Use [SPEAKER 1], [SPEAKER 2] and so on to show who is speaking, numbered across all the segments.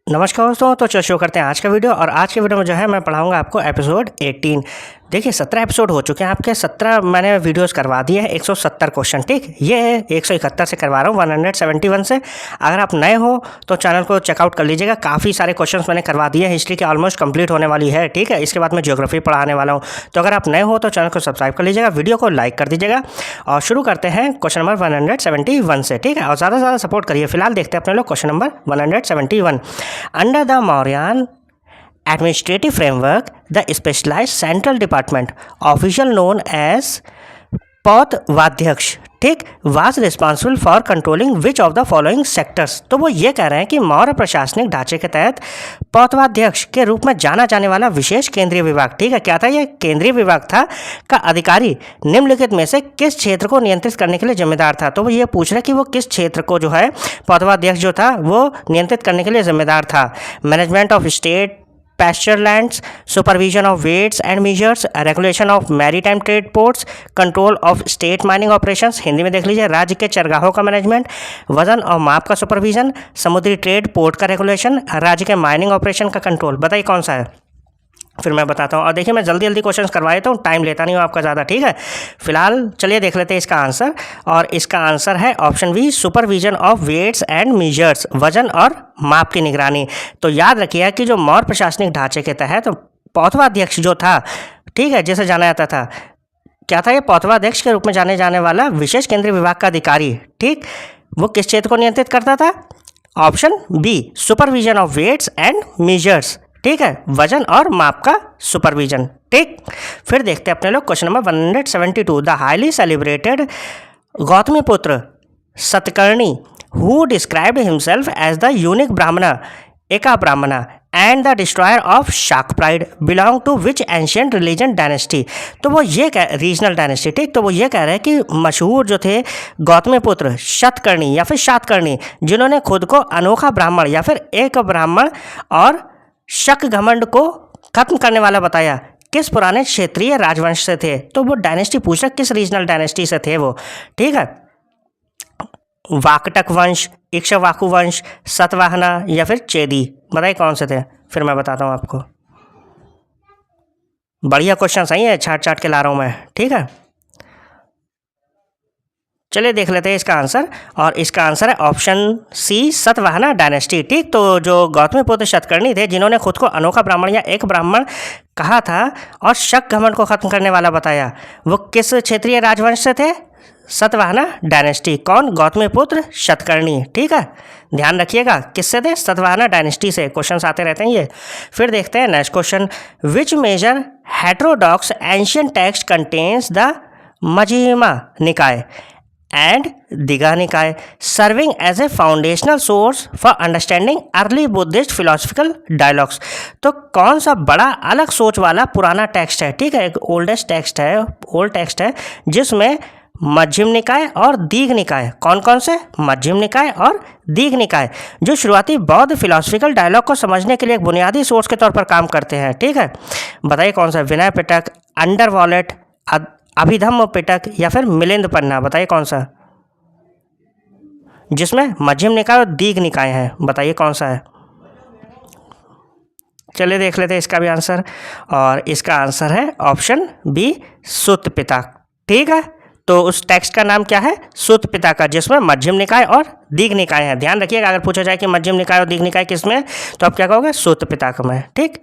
[SPEAKER 1] नमस्कार दोस्तों। तो चलो शुरू करते हैं आज का वीडियो। और आज के वीडियो में जो है मैं पढ़ाऊंगा आपको एपिसोड 18। देखिए 17 एपिसोड हो चुके हैं आपके, 17 मैंने वीडियोस करवा दिए हैं, 170 क्वेश्चन। ठीक, ये 171 से करवा रहा हूँ, 171 से। अगर आप नए हो तो चैनल को चेकआउट कर लीजिएगा, काफ़ी सारे क्वेश्चन मैंने करवा दिए हैं। हिस्ट्री की ऑलमोस्ट कंप्लीट होने वाली है। ठीक है, इसके बाद मैं ज्योग्राफी पढ़ाने वाला हूँ। तो अगर आप नए हो तो चैनल को सब्सक्राइब कर लीजिएगा, वीडियो को लाइक कर दीजिएगा। और शुरू करते हैं क्वेश्चन नंबर 171 से। ठीक है, और ज़्यादा से ज़्यादा सपोर्ट करिए। फिलहाल देखते हैं अपने लोग question number 171। Under the Mauryan administrative framework, the specialized central department, official known as पौतवाध्यक्ष, ठीक, was responsible for controlling which of the following sectors। तो वो ये कह रहे हैं कि मौर्य प्रशासनिक ढांचे के तहत पौतवाध्यक्ष के रूप में जाना जाने वाला विशेष केंद्रीय विभाग, ठीक है, क्या था ये केंद्रीय विभाग था, का अधिकारी निम्नलिखित में से किस क्षेत्र को नियंत्रित करने के लिए जिम्मेदार था। तो वो ये पूछ रहे कि वो किस क्षेत्र को जो है पौतवाध्यक्ष जो था वो नियंत्रित करने के लिए जिम्मेदार था। Management of state pasture lands, supervision of weights and measures, regulation of maritime trade ports, control of state mining operations। Hindi में देख लीजिए, राज्य के चरगाहों का मैनेजमेंट, वजन और माप का सुपरविजन, समुद्री ट्रेड पोर्ट का रेगुलेशन, राज्य के माइनिंग ऑपरेशन का कंट्रोल। बताइए कौन सा है, फिर मैं बताता हूँ। और देखिए मैं जल्दी जल्दी क्वेश्चन करवा देता हूँ, टाइम लेता नहीं हूँ आपका ज़्यादा। ठीक है, फिलहाल चलिए देख लेते हैं इसका आंसर। और इसका आंसर है option B, supervision of weights and measures, वजन और माप की निगरानी। तो याद रखिए कि जो मौर्य प्रशासनिक ढांचे के तहत पौतवाध्यक्ष जो था, ठीक है, जिसे जाना जाता था, क्या था ये पौतवाध्यक्ष के रूप में जाने जाने वाला विशेष केंद्रीय विभाग का अधिकारी, ठीक, वो किस क्षेत्र को नियंत्रित करता था। Option B, supervision of weights and measures, ठीक है, वजन और माप का सुपरविजन। ठीक, फिर देखते हैं अपने लोग question number 172। The highly celebrated Gautamiputra Satakarni who described himself as the unique Brahmana, एका Brahmana and the destroyer of Shaka pride belong to which ancient religion dynasty. तो वो ये कह, रीजनल डायनेस्टी, ठीक, तो वो ये कह रहे हैं कि मशहूर जो थे गौतमीपुत्र शतकर्णी या फिर शातकर्णी, जिन्होंने खुद को अनोखा ब्राह्मण या फिर एक ब्राह्मण और शक घमंड को खत्म करने वाला बताया, किस पुराने क्षेत्रीय राजवंश से थे। तो वो डायनेस्टी पूछ रहा किस रीजनल डायनेस्टी से थे वो। ठीक है, वाकटक वंश, इक्ष्वाकु वंश, सतवाहना या फिर चेदी। बताइए कौन से थे, फिर मैं बताता हूँ आपको। बढ़िया क्वेश्चन सही है, छाट छाट के ला रहा हूँ मैं। ठीक है, चलिए देख लेते हैं इसका आंसर। और इसका आंसर है ऑप्शन सी, सतवाहना डायनेस्टी। ठीक, तो जो गौतमीपुत्र शतकर्णी थे, जिन्होंने खुद को अनोखा ब्राह्मण या एक ब्राह्मण कहा था और शक घमंड को खत्म करने वाला बताया, वो किस क्षेत्रीय राजवंश से थे। सतवाहना डायनेस्टी। कौन, गौतमीपुत्र शतकर्णी। ठीक है, ध्यान रखिएगा किससे थे, सतवाहना डायनेस्टी से। क्वेश्चन आते रहते हैं ये। फिर देखते हैं next question. Which major heterodox ancient text contains the Majjhima Nikaya and Digha Nikaya, serving as a foundational source for understanding early Buddhist philosophical dialogues. तो कौन सा बड़ा अलग सोच वाला पुराना टेक्स्ट है, ठीक है, एक ओल्डेस्ट टेक्स्ट है, ओल्ड टेक्स्ट है, जिसमें मध्यम निकाय और दीघ निकाय, कौन कौन से, मध्यम निकाय और दीघ निकाय, जो शुरुआती बौद्ध फिलोसफिकल डायलॉग को समझने के लिए एक बुनियादी सोर्स के तौर पर काम करते हैं। ठीक है, बताइए कौन सा, विनय पिटक, अंडर वॉलेट, अभिधम्म पिटक या फिर मिलिंद पन्ना। बताइए कौन सा, जिसमें मध्यम निकाय और दीघ निकाय है, बताइए कौन सा है। चलिए देख लेते हैं इसका भी आंसर। और इसका आंसर है ऑप्शन बी, सुत पिटक। ठीक है, तो उस टेक्स्ट का नाम क्या है, सुत पिटक का, जिसमें मध्यम निकाय और दीघ निकाय है। ध्यान रखिएगा, अगर पूछा जाए कि मध्यम निकाय और दीघ निकाय किसमें, तो आप क्या कहोगे, सुत पिटक में। ठीक,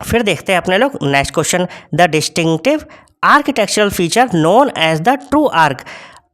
[SPEAKER 1] फिर देखते हैं अपने लोग next question. The distinctive architectural feature known as the true arch,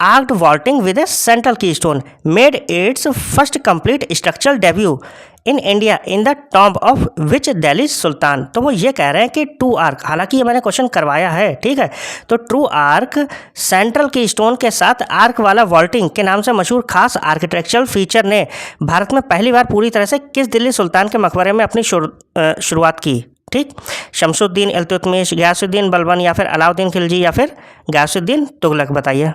[SPEAKER 1] arched vaulting with a central keystone, made its first complete structural debut in India in the tomb of which Delhi sultan. तो वो ये कह रहे हैं कि true arc, हालांकि ये मैंने क्वेश्चन करवाया है, ठीक है, तो ट्रू आर्क सेंट्रल की स्टोन के साथ आर्क वाला वॉल्टिंग के नाम से मशहूर खास आर्किटेक्चरल फीचर ने भारत में पहली बार पूरी तरह से किस दिल्ली सुल्तान के मकबरे में अपनी शुरुआत की। ठीक, शमसुद्दीन इल्तुतमिश, गयासुद्दीन बलबन या फिर अलाउद्दीन खिलजी या फिर गयासुद्दीन तुगलक। बताइए।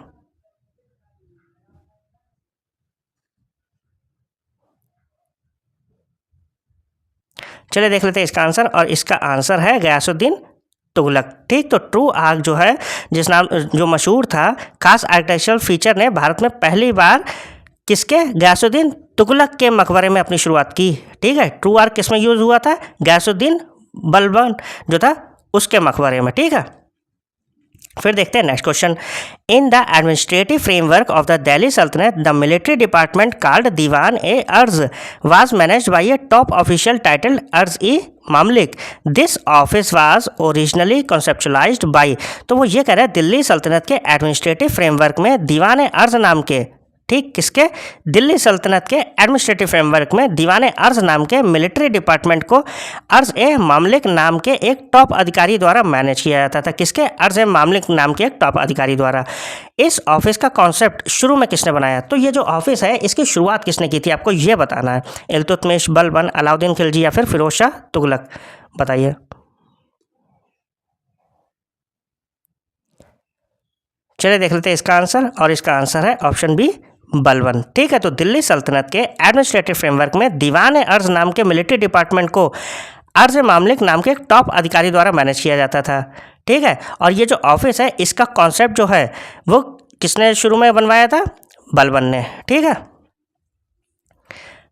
[SPEAKER 1] चलिए देख लेते हैं इसका आंसर। और इसका आंसर है गयासुद्दीन तुगलक। ठीक, तो ट्रू आर्क जो है, जिस नाम जो मशहूर था खास आर्किटेक्चरल फीचर ने भारत में पहली बार किसके? गयासुद्दीन तुगलक के मकबरे में अपनी शुरुआत की। ठीक है, ट्रू आर किस में यूज़ हुआ था? गयासुद्दीन बलबन जो था उसके मकबरे में। ठीक है, फिर देखते हैं next question. In the administrative framework of the Delhi Sultanat the military department called Diwan e Arz was managed by a top official title Arz i Mamalik. This office was originally conceptualised by, तो वो ये कह रहे हैं दिल्ली सल्तनत के एडमिनिस्ट्रेटिव फ्रेमवर्क में दीवान ए अर्ज नाम के, ठीक, किसके? दिल्ली सल्तनत के एडमिनिस्ट्रेटिव फ्रेमवर्क में दीवान अर्ज नाम के मिलिट्री डिपार्टमेंट को अर्ज ए मामलिक नाम के एक टॉप अधिकारी द्वारा मैनेज किया जाता था। किसके? अर्ज ए मामलिक नाम के एक टॉप अधिकारी द्वारा। इस ऑफिस का कॉन्सेप्ट शुरू में किसने बनाया? तो ये जो ऑफिस है इसकी शुरुआत किसने की थी, आपको ये बताना है। इल्तुतमिश, बलबन, अलाउद्दीन खिलजी या फिर फिरोज शाह तुगलक? बताइए। चलिए देख लेते हैं इसका आंसर, और इसका आंसर है ऑप्शन बी, बलबन। ठीक है, तो दिल्ली सल्तनत के एडमिनिस्ट्रेटिव फ्रेमवर्क में दीवान अर्ज नाम के मिलिट्री डिपार्टमेंट को अर्ज मामलिक नाम के एक टॉप अधिकारी द्वारा मैनेज किया जाता था। ठीक है, और ये जो ऑफिस है इसका कॉन्सेप्ट जो है वो किसने शुरू में बनवाया था? बलबन ने। ठीक है,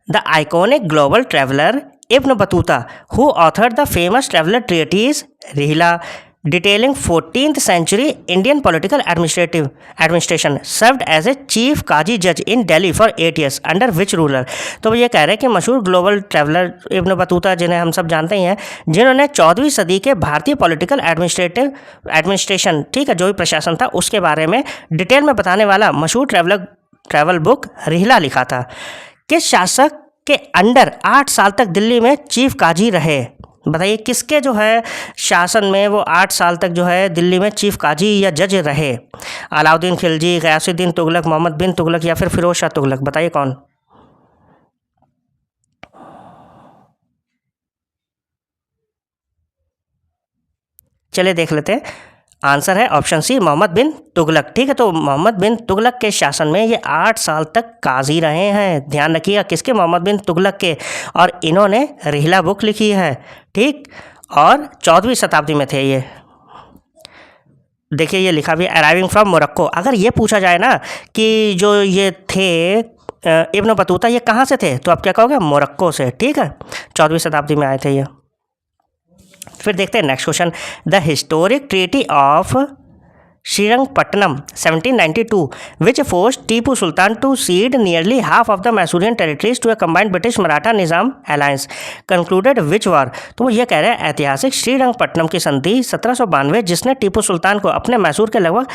[SPEAKER 1] the iconic global traveller Ibn Battuta who authored the famous traveller treatise Rihla detailing 14th century Indian political administration served as a chief qazi जज in Delhi for 8 years under which ruler? तो ये कह रहे हैं कि मशहूर ग्लोबल ट्रैवलर इब्न बतूता, जिन्हें हम सब जानते ही हैं, जिन्होंने 14वीं सदी के भारतीय पॉलिटिकल एडमिनिस्ट्रेशन, ठीक है, जो भी प्रशासन था उसके बारे में डिटेल में बताने वाला मशहूर ट्रैवल बुक रिहला लिखा था। किस शासक के अंडर 8 साल तक दिल्ली में चीफ काजी रहे? बताइए, किसके जो है शासन में वो 8 साल तक जो है दिल्ली में चीफ काजी या जज रहे? अलाउद्दीन खिलजी, गयासुद्दीन तुगलक, मोहम्मद बिन तुगलक या फिर फिरोज शाह तुगलक? बताइए कौन? चलिए देख लेते हैं, आंसर है ऑप्शन सी, मोहम्मद बिन तुगलक। ठीक है, तो मोहम्मद बिन तुगलक के शासन में ये 8 साल तक काजी रहे हैं। ध्यान रखिएगा, किसके? मोहम्मद बिन तुगलक के, और इन्होंने रिहला बुक लिखी है। ठीक, और 14वीं शताब्दी में थे ये। देखिए ये लिखा भी, अराइविंग फ्रॉम मोरक्को। अगर ये पूछा जाए ना कि जो ये थे इब्न बतूता, ये कहाँ से थे, तो आप क्या कहोगे? मोरक्को से। ठीक है, 14वीं शताब्दी में आए थे ये। फिर देखते हैं next question. The historic treaty of Srirangapatnam 1792 which forced Tipu Sultan to cede nearly half of the Mysorean territories to a combined British Maratha Nizam alliance concluded which war? तो वो ये कह रहे हैं ऐतिहासिक श्रीरंगपट्टनम की संधि 1792 जिसने टीपू सुल्तान को अपने मैसूर के लगभग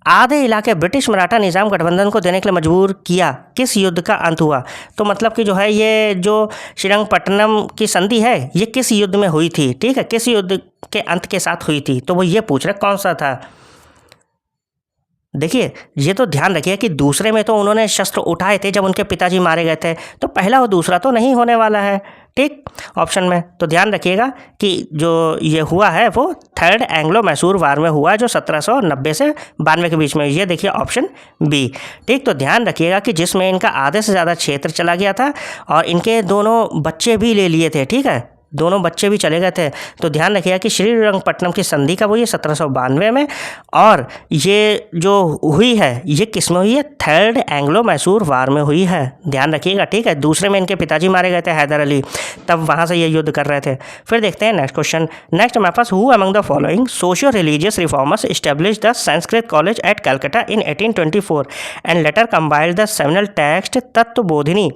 [SPEAKER 1] आधे इलाके ब्रिटिश मराठा निज़ाम गठबंधन को देने के लिए मजबूर किया, किस युद्ध का अंत हुआ? तो मतलब कि जो है ये जो श्रीरंगपट्टनम की संधि है ये किस युद्ध में हुई थी? ठीक है, किस युद्ध के अंत के साथ हुई थी? तो वो ये पूछ रहे कौन सा था। देखिए ये तो ध्यान रखिए कि दूसरे में तो उन्होंने शस्त्र उठाए थे जब उनके पिताजी मारे गए थे, तो पहला और दूसरा तो नहीं होने वाला है। ठीक, ऑप्शन में तो ध्यान रखिएगा कि जो ये हुआ है वो थर्ड एंग्लो मैसूर वार में हुआ, जो 1790 से 92 के बीच में। ये देखिए ऑप्शन बी। ठीक, तो ध्यान रखिएगा कि जिसमें इनका आधे से ज़्यादा क्षेत्र चला गया था और इनके दोनों बच्चे भी ले लिए थे। ठीक है, दोनों बच्चे भी चले गए थे। तो ध्यान रखिएगा कि श्रीरंगपट्टनम की संधि का वो ये 1792 में, और ये जो हुई है ये किस में हुई है? थर्ड एंग्लो मैसूर वार में हुई है। ध्यान रखिएगा। ठीक है, दूसरे में इनके पिताजी मारे गए थे, हैदर अली, तब वहाँ से ये युद्ध कर रहे थे। फिर देखते हैं नेक्स्ट क्वेश्चन। नेक्स्ट हमारे पास, who among the following socio religious reformers establish the Sanskrit college at Calcutta in 1824 and later compiled the seminal text Tattvabodhini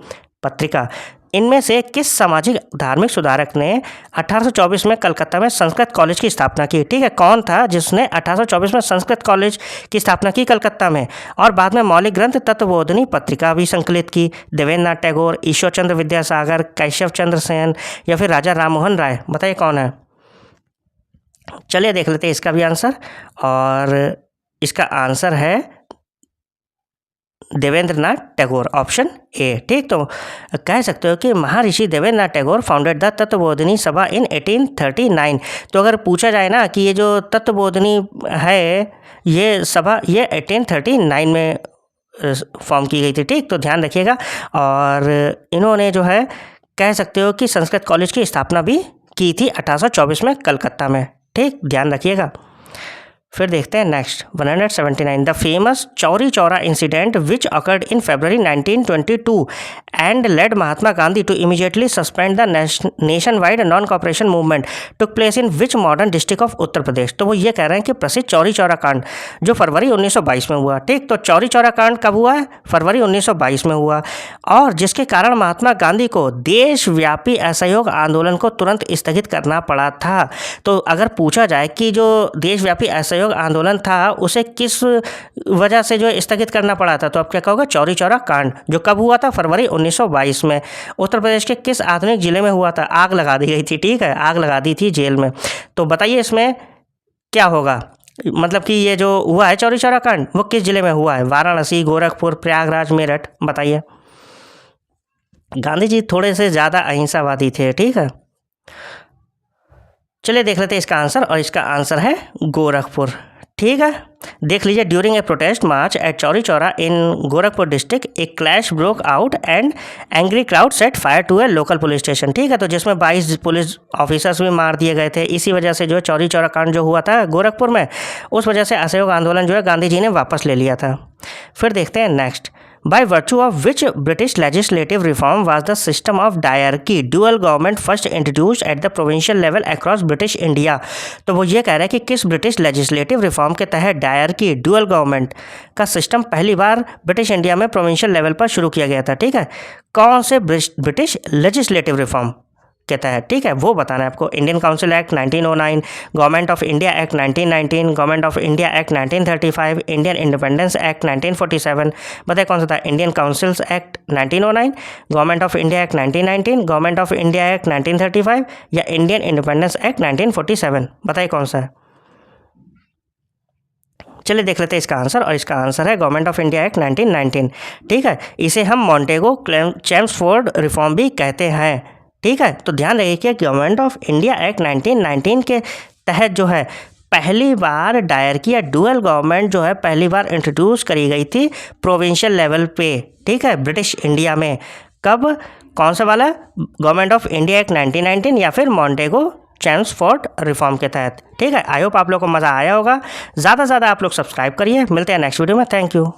[SPEAKER 1] Patrika? इनमें से किस सामाजिक धार्मिक सुधारक ने 1824 में कलकत्ता में संस्कृत कॉलेज की स्थापना की? ठीक है, कौन था जिसने 1824 में संस्कृत कॉलेज की स्थापना की कलकत्ता में, और बाद में मौलिक ग्रंथ तत्वबोधिनी पत्रिका भी संकलित की? देवेंद्रनाथ टैगोर, ईश्वर चंद्र विद्यासागर, केशव चंद्र सेन या फिर राजा राममोहन राय? बताइए कौन है? चलिए देख लेते हैं इसका भी आंसर, और इसका आंसर है देवेंद्रनाथ टैगोर, ऑप्शन ए। ठीक, तो कह सकते हो कि महर्षि देवेंद्रनाथ टैगोर फाउंडेड द तत्वबोधिनी सभा इन 1839। तो अगर पूछा जाए ना कि ये जो तत्वबोधिनी है ये सभा ये 1839 में फॉर्म की गई थी। ठीक, तो ध्यान रखिएगा। और इन्होंने जो है कह सकते हो कि संस्कृत कॉलेज की स्थापना भी की थी 1824 में कलकत्ता में। ठीक, ध्यान रखिएगा। फिर देखते हैं next 179 the famous Chauri Chaura incident which occurred in February 1922 and led Mahatma Gandhi to immediately suspend the nation wide non cooperation movement took place in which modern district of Uttar Pradesh. तो वो ये कह रहे हैं कि प्रसिद्ध चौरी चौरा कांड जो फरवरी 1922 में हुआ, ठीक। तो चौरी चौरा कांड कब हुआ है? फरवरी 1922 में हुआ, और जिसके कारण महात्मा गांधी को देशव्यापी असहयोग आंदोलन को तुरंत स्थगित करना पड़ा था। तो अगर पूछा जाए कि जो देशव्यापी असहयोग आंदोलन था उसे किस वजह से जो स्थगित करना पड़ा था, तो आप क्या कहोगे? चौरी चौरा कांड, जो कब हुआ था? फरवरी 1922 में। उत्तर प्रदेश के किस आधुनिक जिले में हुआ था? आग लगा दी गई थी, ठीक है, आग लगा दी थी जेल में। तो बताइए इसमें क्या होगा, मतलब कि ये जो हुआ है चौरी चौरा कांड वो किस जिले में हुआ है? वाराणसी, गोरखपुर, प्रयागराज, मेरठ, बताइए। गांधी जी थोड़े से ज़्यादा अहिंसावादी थे, ठीक है। चलिए देख लेते हैं इसका आंसर, और इसका आंसर है गोरखपुर, ठीक है। देख लीजिए, during a protest march at Chauri Chaura in Gorakhpur district a clash broke out and angry crowd set fire to a local police station, ठीक है। तो जिसमें 22 पुलिस ऑफिसर्स भी मार दिए गए थे। इसी वजह से जो है चौरी चौरा कांड जो हुआ था गोरखपुर में, उस वजह से असहयोग आंदोलन जो है गांधी जी ने वापस ले लिया था। फिर देखते हैं next, by virtue of which British legislative reform was the system of diarchy dual government first introduced at the provincial level across British India। तो वो ये कह रहे हैं कि किस ब्रिटिश लेजिस्लेटिव रिफॉर्म के तहत डायरकी ड्यूअल गवर्नमेंट का सिस्टम पहली बार ब्रिटिश इंडिया में प्रोविंशियल लेवल पर शुरू किया गया था, ठीक है। कौन से ब्रिटिश लेजिस्लेटिव रिफॉर्म के तहत, ठीक है, वो बताना है आपको। Indian council act 1909, government of India act 1919, government of India act 1935, Indian independence act 1947। बताइए कौन सा था? Indian councils act 1909, government of India act 1919, government of India act 1935 या इंडियन इंडिपेंडेंस एक्ट 1947? बताइए कौन सा है। चलिए देख लेते हैं इसका आंसर, और इसका आंसर है गवर्नमेंट ऑफ इंडिया एक्ट 1919, ठीक है। इसे हम मॉन्टेगो चेम्सफोर्ड रिफॉर्म भी कहते हैं, ठीक है। तो ध्यान रखिए कि गवर्नमेंट ऑफ इंडिया एक्ट 1919 के तहत जो है पहली बार डायरकी या डुअल गवर्नमेंट जो है पहली बार इंट्रोड्यूस करी गई थी प्रोविंशियल लेवल पे, ठीक है, ब्रिटिश इंडिया में। कब? कौन सा वाला? गवर्नमेंट ऑफ इंडिया एक्ट 1919 या फिर मॉन्टेगो चेम्सफोर्ड रिफॉर्म के तहत, ठीक है। आई होप आप लोग को मज़ा आया होगा। ज़्यादा से ज़्यादा आप लोग सब्सक्राइब करिए। मिलते हैं नेक्स्ट वीडियो में। Thank you.